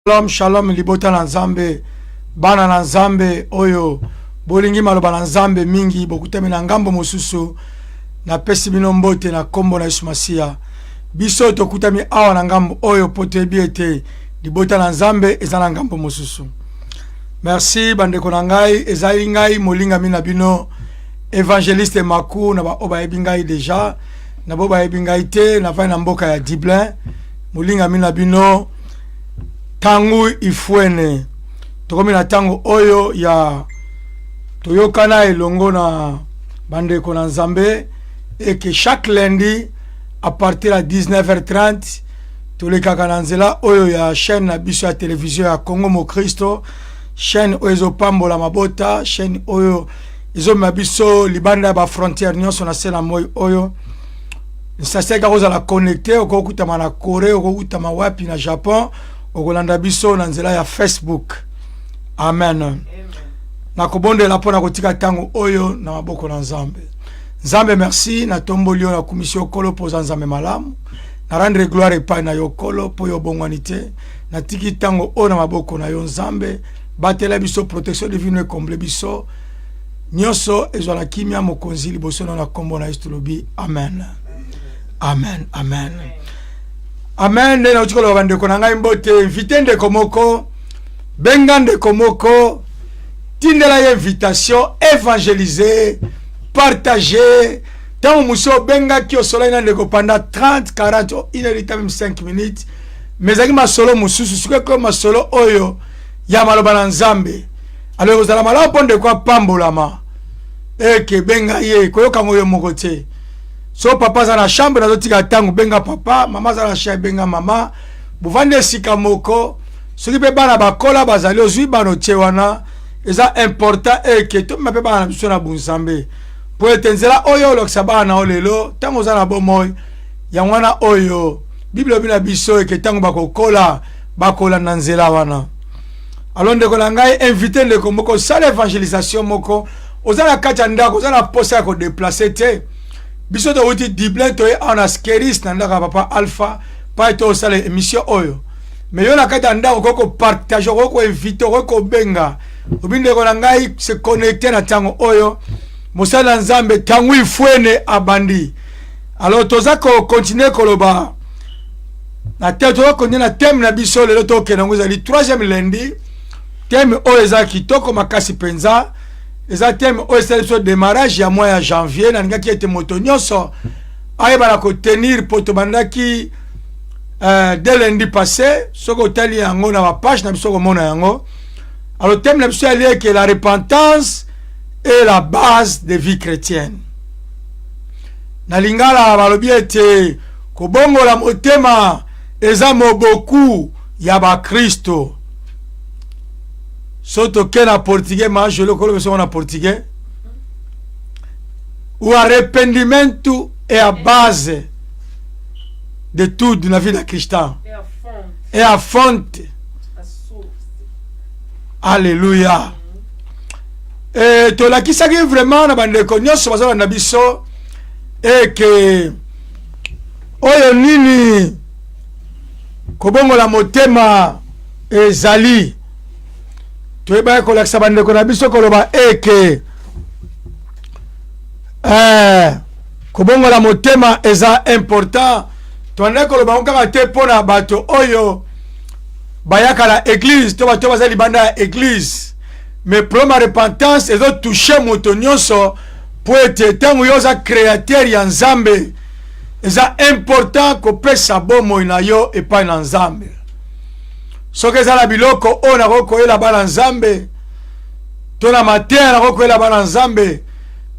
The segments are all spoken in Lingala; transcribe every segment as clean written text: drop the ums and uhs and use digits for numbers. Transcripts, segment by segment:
Shalom, shalom, libota na nzambe, bana na nzambe, oyo, bolingi maloba na nzambe mingi, bokutami na ngambo mosusu, na pesi bino mbote na kombo na Yesu Masiya. Biso tokutami awa na ngambo oyo poto ebiete, libota na nzambe, eza na ngambo mosusu. Merci, bandeko na ngai, ezali ngai, molinga mina bino, Evangeliste Maku, na ba oba ebingai deja, na boba ebingai te, na vai na mboka ya Dublin, molinga mina bino, tangu ifuene tokomi na tango oyo ya toyokana elongo na bandeko na nzambe et que chaque lundi à partir à 19h30 tolekaka na nzela oyo ya chaîne na biso ya télévision ya Congo Mo Kristo, chaîne oyo ezopambola mabota, chaîne oyo ezomema biso libanda ba frontière nyonso na se na moi oyo nsaseka kozala connecté okokutama na Corée, okokutama wapi na Japon, okolanda biso na nzela ya Facebook. Amen. Na kobondela pona kotika tango oyo na maboko na nzambe. Nzambe merci na tomboli na commission kolo poza nzambe malamu. Na rendre gloire epai na yokolo po yo bongwanite. Na tiki tango oyo na maboko na yo nzambe. Batela biso protection divine comble biso. Nyonso ezwala kimia mokonzi liboso na kombo na Yesu lobi. Amen. Amen. Amen. Amen. Nena uchikolo wabandeko na ngai mbote invite ndeko moko, benga ndeko moko, tindela ya invitation, évangéliser, partager. Tango muso benga kio sola ina ndeko panda 30, 40, inelita même 5 minutes. Mezaki masolo mususu, suke kwa masolo oyo ya maloba na nzambe. Alors ozala malabo ponde kwa pambolama. Eke benga ye, koyoka moyo mokote. So papa za na chambre na zotika tangu benga papa, mama za na chambre benga mama, buvande sika moko, soki pe bana bakola bazali ozui bano tchewana, eza important que to mape bana biso na bunzambe. Po etenzela oyo loksa bana olelo, tango za na bomoy, ya wana oyo, Bible bina biso que tango bakola na nzela wana. Alors ndeko na ngai invité ndeko moko sala évangélisation moko, ozala kati ndako, ozala posa ko déplacer te. Biso to wuti Dublin to en askeris na ndaka papa Alpha pa to sala émission oyo. Mais yo na kati ndako koko partage koko invite koko benga. Obinde ko na ngai se connecter na tango oyo. Mosala nzambe tangu ifuene abandi. Alors toza ko continuer koloba. Na teto ko na thème na biso le to ke nango zali 3e lundi. Thème oyo eza kitoko makasi penza. Eza thème oyo c'est démarrage ya mois ya janvier na nga ki ete moto nyonso ayeba na ko tenir poto bandaki dès lundi passé soko tali yango na page na biso ko mona yango. Alors thème na biso ali que la repentance est la base de vie chrétienne. Na lingala balobi ete ko bongola motema eza moboku ya ba Kristo. Soto kena portugais ma je le connais sur en portugais. Ou arrependimento est à base de tout de la vie d'un chrétien. Et à fonte. Alléluia. Et to la qui s'agit vraiment na bande konyoso baza na biso et que oyo nini kobongo la motema ezali. Tu es bien collègue ça bande qu'on a biso koloba eke kobongo la motema eza important to ande koloba onka te pona bato oyo bayaka la église to bato bazali banda église mais proma repentance ezo toucher moto nyonso po ete tango yoza créateur ya nzambe eza important ko pesa bomo na yo epai na nzambe. Soke zala biloko o na roko ela bana nzambe to na matin na roko ela bana nzambe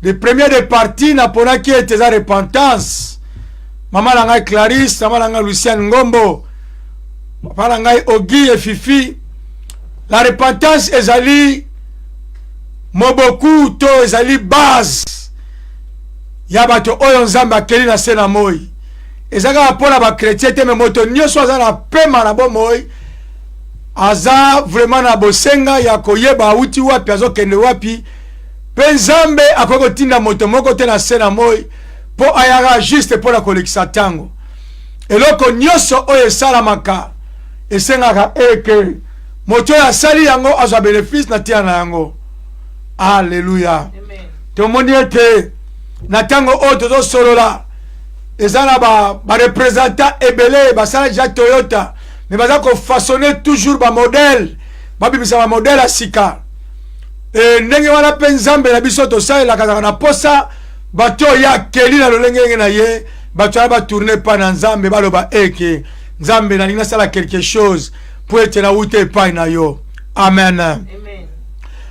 de premier de partie na pona ki ete za repentance mama na ngai Clarisse, mama na ngai Lucien Ngombo, papa na ngai Ogi et Fifi. La repentance ezali moboku to ezali base ya bato oyo nzambe akeli na se na moi ezaka pona ba chrétien te me moto nyonso aza na pema na bomoi aza vraiment na bosenga ya koyeba uti wapi azokende wapi pe nzambe akoko tinda moto moko te na se na moi po ayaka juste po na kolekisa tango eloko nyonso oyo esalamaka esengaka eke moto ya sali yango azwa bénéfice na tia na yango. Alléluia. Tomoni ete na tango oyo tozosolola eza na ba représentant ebele basala ja Toyota mais baza ko façonner toujours ba modèle babimisa ba modèle ya sika ndenge wana mpe nzambe na biso tosalelaka kazaka na posa bato ya keli na lolenge na ye bato ya batourne pa na nzambe baloba eke nzambe nalingi nasala quelque chose po ete nauta epai na yo. Amen.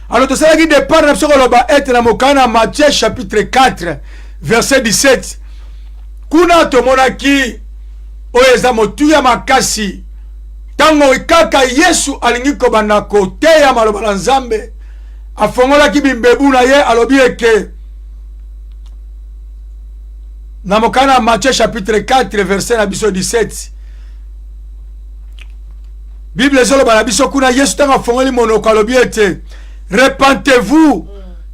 Alors tosalaki départ na biso koloba ete na mokana na Matthieu chapitre 4 verset 17 kuna tomonaki oyo eza motuya makasi tango kaka Yesu alingi kobanda koteya maloba na nzambe afongolaki bimbebu na ye alobi eke na mokana na Matthieu chapitre 4 verset na biso 17 Bible ezoloba na biso kuna Yesu tango afongoli monoko alobi ete repentez-vous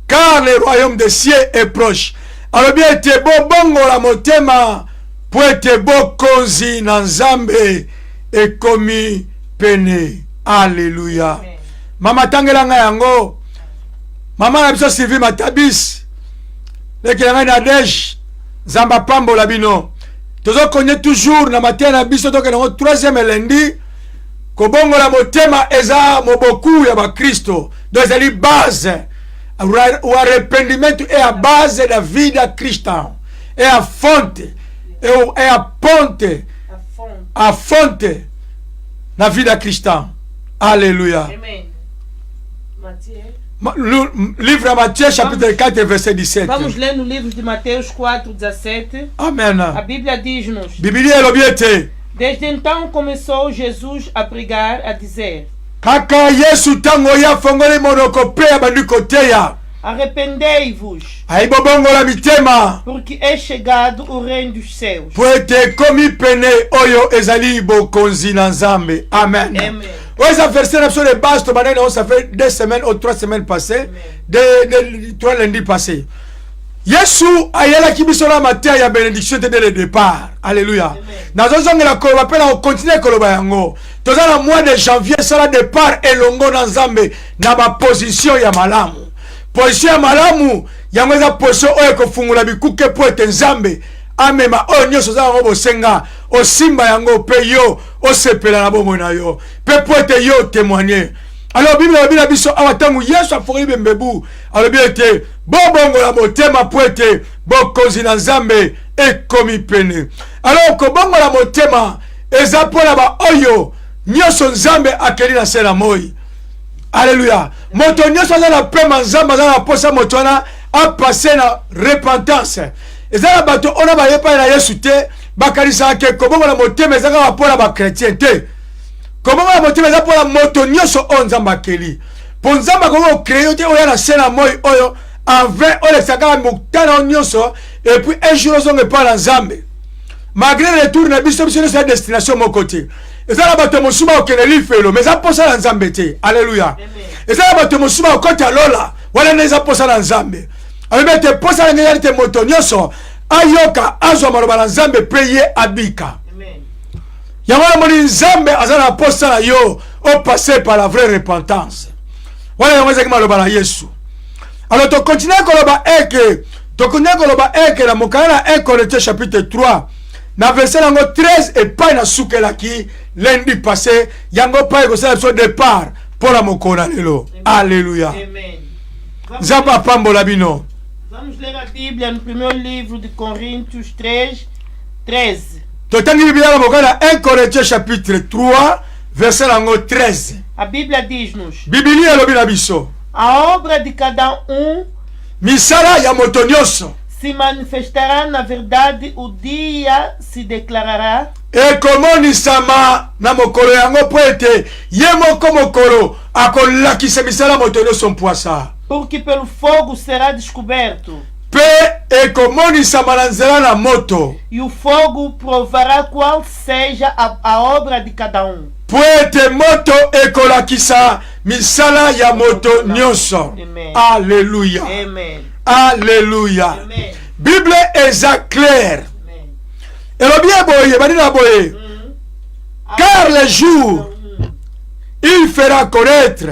car le royaume des cieux est proche. Alors bien ete bongola motema po ete bokonzi na nzambe ekomi pene. Alléluia. Mama tangelanga yango mama na biso Sylvie Matabis lekelanga na Nadège Zamba pambola bino tozo konye toujours na matin na biso toke na 3e lundi kobongola motema eza moboku ya ba Kristo donc ezali base o arrependimento é a base da vida cristã, é a fonte, é a ponte, a fonte na vida cristã. Aleluia. Amém. Livro de Mateus, capítulo 4, verset 17. Vamos ler no livro de Mateus 4, 17. Amém. A Bíblia diz-nos: Desde então começou Jesus a pregar, a dizer: Kaka Yesu tango ya fongole monokopea bandikoteya. Arrependei-vos, aibobongola mitema, porque é chegado o reino dos céus. Poete komi pene oyo ezali bokonzi na Nzambe. Amen. Amen. Ouais, ça fait de base, ça fait 2 semaines ou 3 semaines passées, 3 lundis passés. Yesu ayela kibisola matin ya bénédiction dès le départ. Alléluia. Nazozonga la koloba pe na continuer koloba yango. Toza na mois de janvier sala départ elongo na Nzambe na ba position ya malamu. Position ya malamu yango za position oyo kofungula bikuke po ete Nzambe amema oyo nyonso za ngo bosenga osimba yango pe yo osepela na bomoi na yo pe po ete yo témoigner. Alors Bible na biso awatangu Yesu afongoli bembebu alobi ete bobongola motema po ete bokonzi na Nzambe ekomi pene. Alors kobongola motema eza mpona ba oyo nyonso Nzambe akeli na se na moi. Alléluia. Moto nyonso aza na pema Nzambe aza na posa moto wana apase na repentance. Eza na bato ona bayepa na Yesu te bakanisa ke kobongola motema eza kaka mpona ba chrétien te. Kobongola motema eza mpona moto nyonso oyo Nzambe akeli. Po Nzambe akoki okreye te oya na se na moi oyo envers olekisaka mokutana oyo nyonso et puis un jour ozonga epai na Nzambe. Malgré le retour na biso biso nyonso ya destination moko te. Eza na bato mosusu okende lifelo mais eza posa na Nzambe te. Alléluia. Eza na bato mosusu okota lola wana na eza posa na Nzambe. Alebe te posa na ngeli te moto nyonso ayoka azwa maloba na Nzambe pe ye abika. Yango na moni Nzambe aza na posa na yo au passer par la vraie repentance. Wana yango ezaki maloba na Yesu. Alors to continue koloba eke na mokana na 1 Corinthiens chapitre 3 na verset nango 13 et pas na sukelaki lundi passé yango pa ekosala biso départ pour la mokona lelo. Alléluia. Amen. Nzambe apambola bino. Vamos ler a Bíblia no primeiro livro de Coríntios 3, 13. Totangi Biblia na mokana 1 Corinthiens chapitre 3 verset nango 13. A Bíblia diz-nos: Biblia elobi na biso. A obra de cada misala ya moto nyonso se manifestará na verdade, o dia se declarará. Ekomonisama na mokolo yango po ete ye moko mokolo akolakisa misala moto nyonso mpoasa. Porque pelo fogo será descoberto. Pe ekomonisama na nzela na moto. E o fogo provará qual seja a obra de cada Po ete moto ekolakisa misala ya moto nyonso. Alléluia. Amen. Alléluia. Amen. Bible eza claire. Elobi boye bani na boye. Car le jour il fera connaître.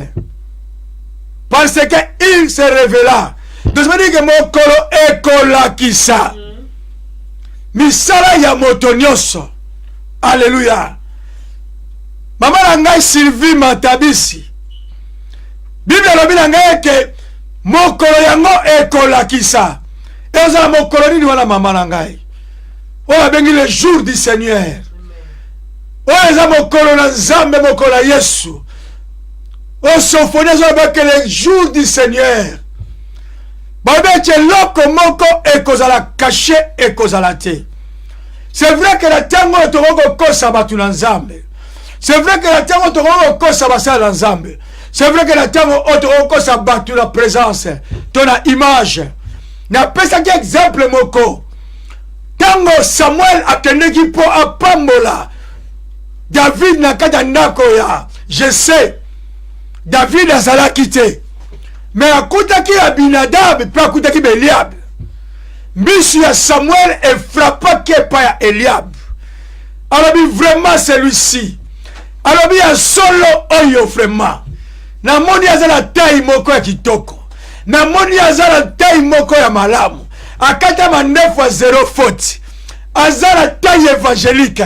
Parce qu'il se révéla. Donc ça veut dire que mokolo ekolakisa. Misala ya moto nyonso. Alléluia. Maman ngai Sylvie Matabisi. Bible lobi ngai ke mokolo yango ekolakisa. Eza mokolo nini wana maman ngai. Oya bengi le jour du Seigneur. Oya eza mokolo na Nzambe mokolo ya Yesu. O sophonie zo beke le jour du Seigneur. Babeche loko moko ekozala caché ekozala te. C'est vrai que la tango tokoko kosa batu na Nzambe. C'est vrai que la tango tokoko kosa basala na Nzambe. C'est vrai que la tango tokoko kosa batu la présence, ton image. Na pesa ki exemple moko. Tango Samuel akendeki po apambola David na kata ndako ya je sais David azalaki te. Mais akutaki Abinadab pe akutaki Eliab. Misu ya Samuel et frappa kepa ya Eliab. Alors vraiment celui-ci. Alors bien solo oyo vraiment. Na moni azala tai moko ya kitoko. Na moni azala tai moko ya malamu. Akata mandefu 0 faute. Azala tai évangélique.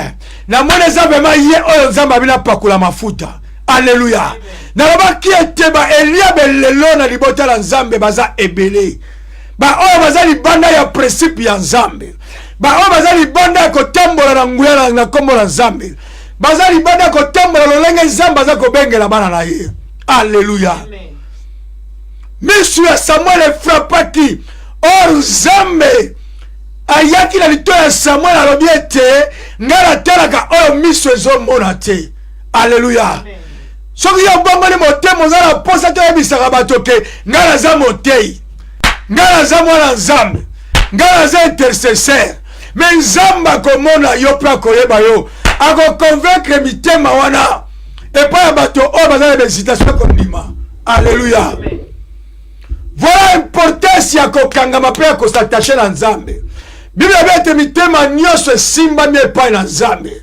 Na moni azabema ye oyo Nzambe abina pakula mafuta. Alléluia. Na laba ki eteba Eliab lelo na libota la Nzambe baza ebele. Ba oyo baza libanda ya principe ya Nzambe. Ba oyo baza libanda ya kotambola na nguya na kombo la Nzambe. Baza libanda ya kotambola lolenge Nzambe baza kobengela bana na ye. Alléluia. Misu ya Samuel frappaki. Or Nzambe ayaki na lito ya Samuel alobi ete ngala telaka oyo misu ezomona te. Alléluia. Soki yo bongoli motema ozala posa te oyebisaka bato ke ngai naza motei, ngai naza mwana Nzambe, ngai naza intercesseur. Me Nzambe akomona yo mpe akoyeba yo, akoconvaincre mitema wana epai ya bato oyo baza na bezitation kondima. Alléluia. Voilà importance ya kokangama mpe ya kosattache na Nzambe. Bible ete mitema nyonso esimbami epai na Nzambe.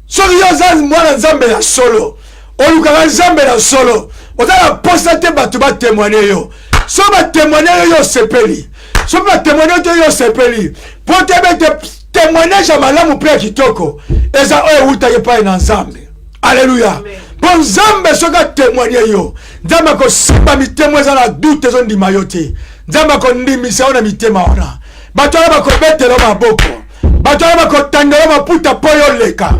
Soki yo za mwana Nzambe ya solo, olukaka Nzambe na solo, ozala posa te bato ba témoigner yo. So ba témoigner yo sepeli. So ba témoigner yo sepeli. Po te bete témoignage ya malamu pe kitoko. Eza oyo uta yepa na Nzambe. Alléluia. Bon Nzambe soka témoigner yo. Nzambe ko simba mitemo eza na doute zo ndima yo te. Nzambe ko ndimisa ona mitema wana. Bato ba ko betelo maboko. Bato ba ko tangelo maputa po yo leka.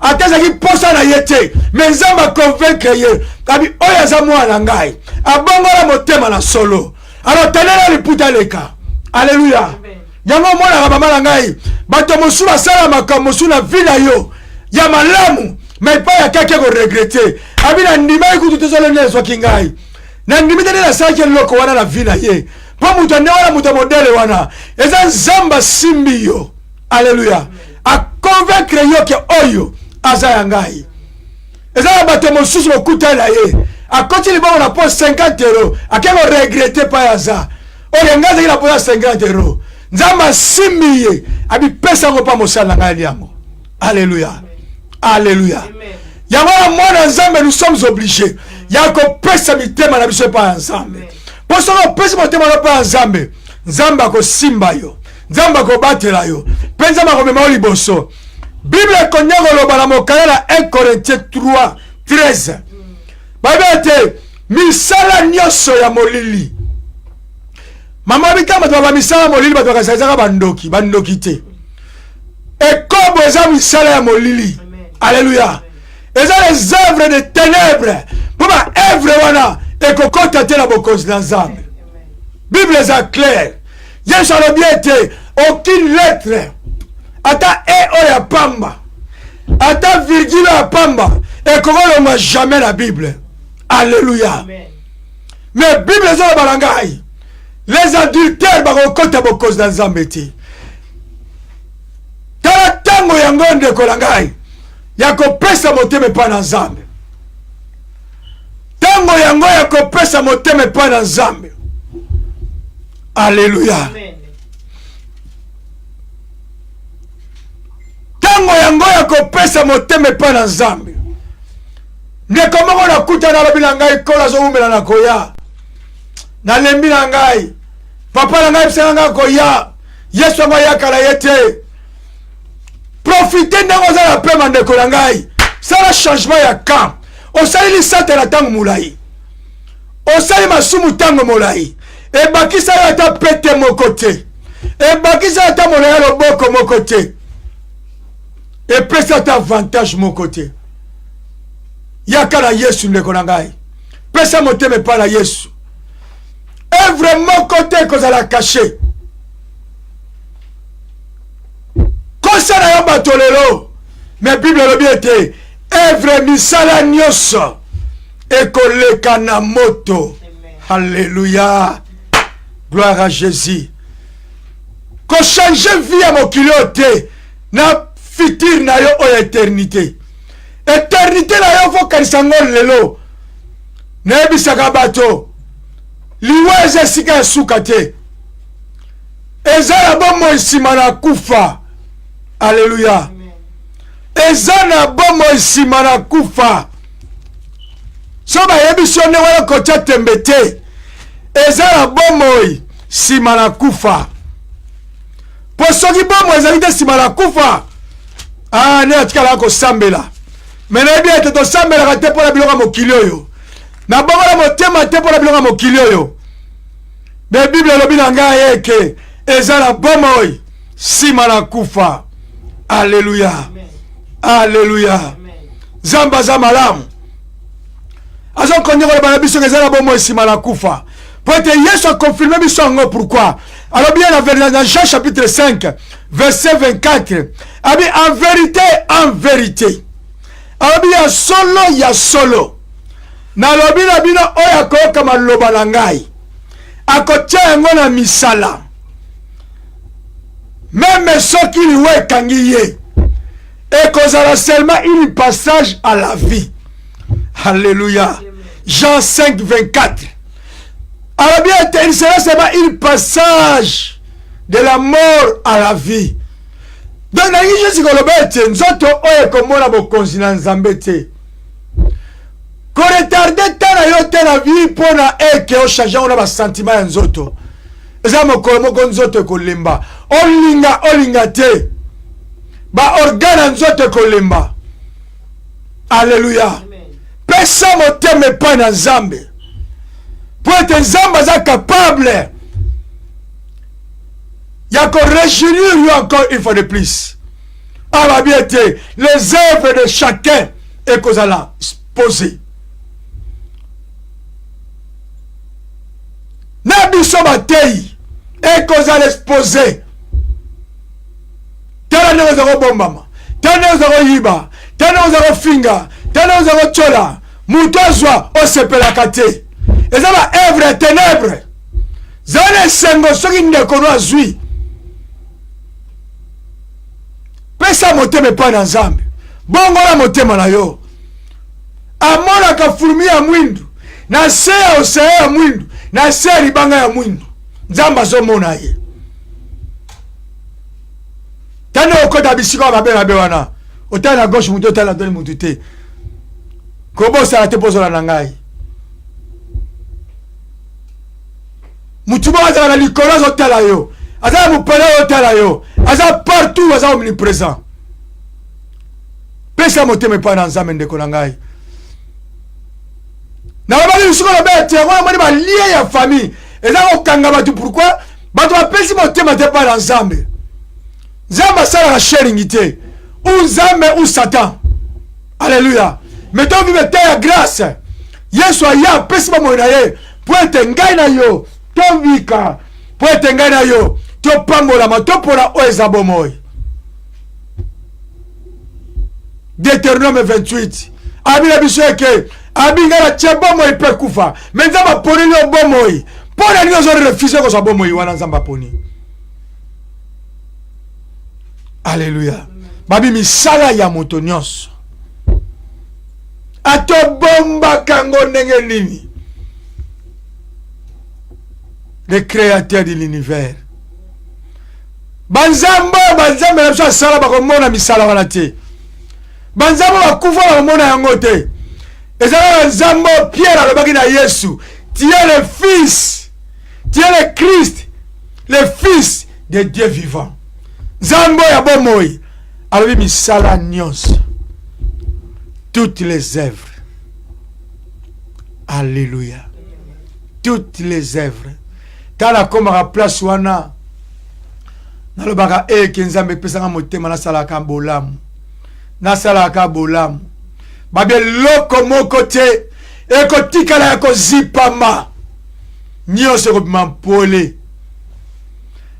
Atezaki posa na yete. Mais Nzambe convaincre ye. Kabi oya za mwana ngai. Abongola motema na solo. Alors tenela liputa leka. Alléluia. Yango mwana baba na ngai. Bato mosu basala makambo mosu na vida yo. Ya malamu. Mais pas ya kake ko regretter. Abina ndima ikutu tezole nezo kingai. Na ndimite na sake loko wana na vida ye. Po mutu ande wana mutu modele wana. Eza Nzamba simbi yo. Alléluia. A convaincre yo ke oyo aza yangai. Eza bato mosusu bokuta na ye. A koti libo na po 50 €. Akeko regretter pa yaza. Oyo ngaza ila po 50 €. Nzamba simbi ye. Abi pesa ngo pa mosala ngai yango. Alléluia. Alléluia. Yango mwana Nzambe nous sommes obligés. Yako pesa mitema na biso pa Nzambe. Poso ngo pesa mitema na pa Nzambe. Nzamba ko simba yo. Nzamba ko batela yo. Penza ma ko mema liboso. Bible konyago loba na mokaya 1 Corinthiens 3:13. Babete misala nyoso ya molili. Mama bitama to ba misala molili bato kasazaka bandoki te. Ekobo eza misala ya molili. Alléluia. Eza les œuvres de ténèbres. Pour œuvre wana ekokota te na bokozi na Nzambe. Bible est claire. Yesu alobi ete aucune lettre ata e oya pamba ata virgule ya pamba ekokolonga jamais la Bible. Alléluia. Amen. Mais Bible ezo balangai les adultères bakokota bokozi na Nzambe te. Tala tango yango ndeko na ngai ya kopesa motema epai na Nzambe. Tango yango ya kopesa motema epai na Nzambe. Alléluia. Amen. Tango yango ya kopesa motema epai na Nzambe. ndeko moko nakuta na lobi na ngai kola azowumela na koya nalembi na ngai papa na ngai bisanga ngai koya yesu yango ayakala ye te profite ndenge oza na pema ndeko na ngai sala changement ya camp osali lisate na ntango molai osali masumu ntango molai ebakisa yo ata pete moko te ebakisa yo ata molai ya loboko moko te epesa ata avantage moko te yaka na yesu ndeko na ngai pesa motema epai na yesu evre moko te ekozala kashe kosa na yo bato lelo me bible elobi ete evre misala nyonso ekoleka na moto. Alléluia, gloire à Jésus. Ko changer vie ya mokili te na futur na yo o éternité. Éternité na yo fo kanisa ngol lelo. Na ebisaka bato liwa eza sika ya suka te. Eza na bomo nsima na kufa. Alléluia. Eza na bomo nsima na kufa. So bayebi so ne wala kocha tembe te. Eza na bomo nsima na kufa. Po soki bomo ezali te nsima na kufa. Ah, ne atikala kosambela. Mena ebi ete tosambelaka te mpo na biloko ya mokili oyo. Na bongo na motema te mpo na biloko ya mokili oyo. Me Bible elobi na ngai eke eza na bomo nsima na kufa. Alléluia. Alléluia. Nzambe aza malamu. Azo konyeko na biso eza na bomo nsima na kufa. Po ete Yesu a confirmé biso yango pourquoi. Alors bien dans Jean chapitre 5 verset 24. Abi en vérité. Alors bien ya solo. Na lobi na bino oyo akoyoka maloba na ngai. Akotia yango na misala. Même soki liwe ekangi ye. Ekozala seulement une passage à la vie. Alléluia. Jean 5 24. Alors bien, il sera seulement une passage de la mort à la vie. Donc, na Jésus kolobete nzoto oyo komona bokonzi na nzambe te. Ko retarder tana yo te na vie pona eke o changer ona ba sentiment ya nzoto. Eza mokolo moko nzoto kolemba. Olinga te. Ba organe nzoto kolemba. Alléluia. Pesa motema epai na nzambe. Pour être nzambe aza capable ya ko réjouir lui encore une fois de plus. Alors bien été les œuvres de chacun et kozala posé. Na biso batei et kozala exposé. Tala ne ozako bombama. Tala ne ozako yiba. Tala ne ozako finga. Tala ne ozako chola. Mutozwa osepelaka te. Eza ba œuvre ténèbre. Zane sengo soki ndeko no azwi. Pesa motema epai na nzambe. Bongola motema na yo. Amonaka fulumi ya mwindu. Na se ya osea ya mwindu. Na se ya libanga ya mwindu. Nzambe azomona ye. Tane okota bisika mabe wana. Otala na gauche mutu otala na droite mutu te. Kobosala te pozola na ngai. Mutumo azala na likolo azotala yo. Azala mupele otala yo. Azala partout azala omniprésent. Pesa motema epai na nzambe ndeko na ngai. Na babaki bisiko na bete yango na moni balie ya famille. Eza kokanga bato pourquoi? Bato bapesi motema te epai na nzambe. Nzambe asalaka sharing te. Ou nzambe ou Satan. Alléluia. Mettons vive te ya grâce. Yesu aya apesi bomoi na ye. Po ete ngai na yo. Tovika. Po ete ngai na yo. Topambolama. Topona oyo eza bomoi. Deutéronome 28. Abila biso eke. Abinga na tia bomoi pe kufa. Mais nzambe aponi yo bomoi. Pona nini ozo refuse ko sa bomoi wana nzambe aponi. Alléluia. Babi misala ya moto nyonso. Atobomba kango ndenge nini. Le créateur de l'univers. Banzambo na biso asala bakomona misala wana te. Banzambo bakufa bakomona yango te. ezala nzambo Pierre alobaki na Yesu, tu es le fils, tu es le Christ, le fils de Dieu vivant. Nzambo ya bomoi alobi misala nyonso, toutes les œuvres. Alléluia. Toutes les œuvres. Tala komaka place wana nalobaka eke nzambe pesanga motema nasalaka bolamu, nasalaka bolamu babe loko moko te ekotikala ya kozipama nyonso ekobima mpole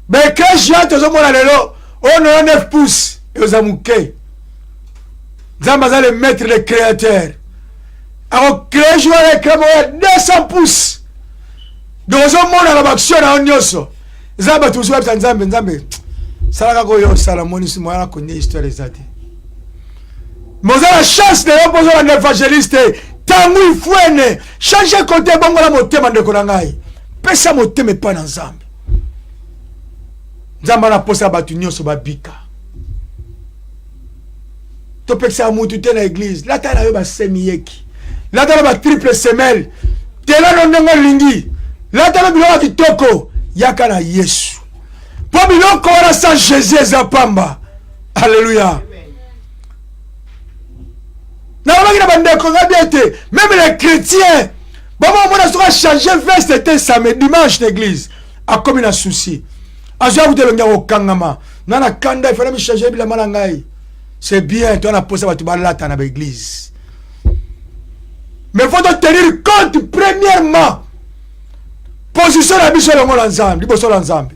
bekreshi ya tozomona lelo ono 9 pouces eoza moke. Nzambe aza le maître, le créateur, akocrée jour wana ekre moya 200 pouces. Donc ozomona na baction na nyonso eza bato mosusu babisa nzambe salaka koyo osala monisi moya konia histoire eza te. Mais vous avez la chance de reposer un évangéliste. Tangu ifuene. Changer côté bongo la motema ndeko na ngai. Pesa motema pa na Nzambe. Nzambe na posa batu nyonso babika. To peksa mutu te na église. La ta na yo ba semiyeki. La ta na ba triple semelle. Te la no ndongo lingi. La ta na biloko kitoko. Yaka na Yesu. Po biloko wana sa Jésus ezapamba. Alléluia. Même les chrétiens, on a changé veste samedi, dimanche l'église. A comme un souci. C'est bien, tu as posé à l'église. Mais il faut tenir compte, premièrement, position la mission de l'ensemble.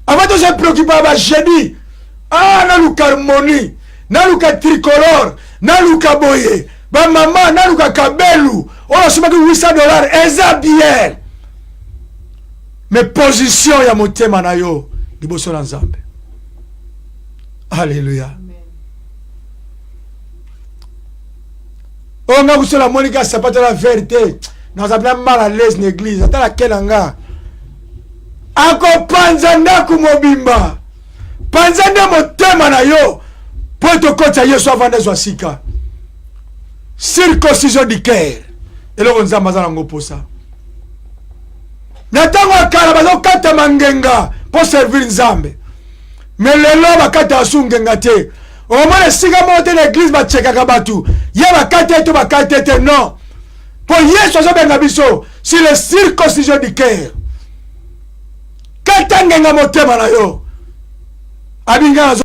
Avant de se préoccuper, j'ai dit, ah, naluka harmonie, naluka tricolore, naluka boye, ba maman, naluka kabelu, on a souvent $800, eza bien. Mais position ya motema na yo, liboso na Nzambe. Alléluia. On a vu la Monica, c'est pas de la vérité. Nous avons mal à l'aise l'église. Attends la kenanga. Ako panzanda kumobimba. Panzanda motema na yo. Poto kota Yesu avanda zwasika. Circoncision du cœur. Et là on zamaza nango posa. Natango akala bazo kata mangenga pour servir Nzambe. Mais lelo bakata asungenga te. Au moins les siga monter l'église ba tcheka batu. Ya bakata to bakata te non. Pour Yesu azobenga biso, c'est le circoncision du cœur. Katangenga motema na yo. Abinga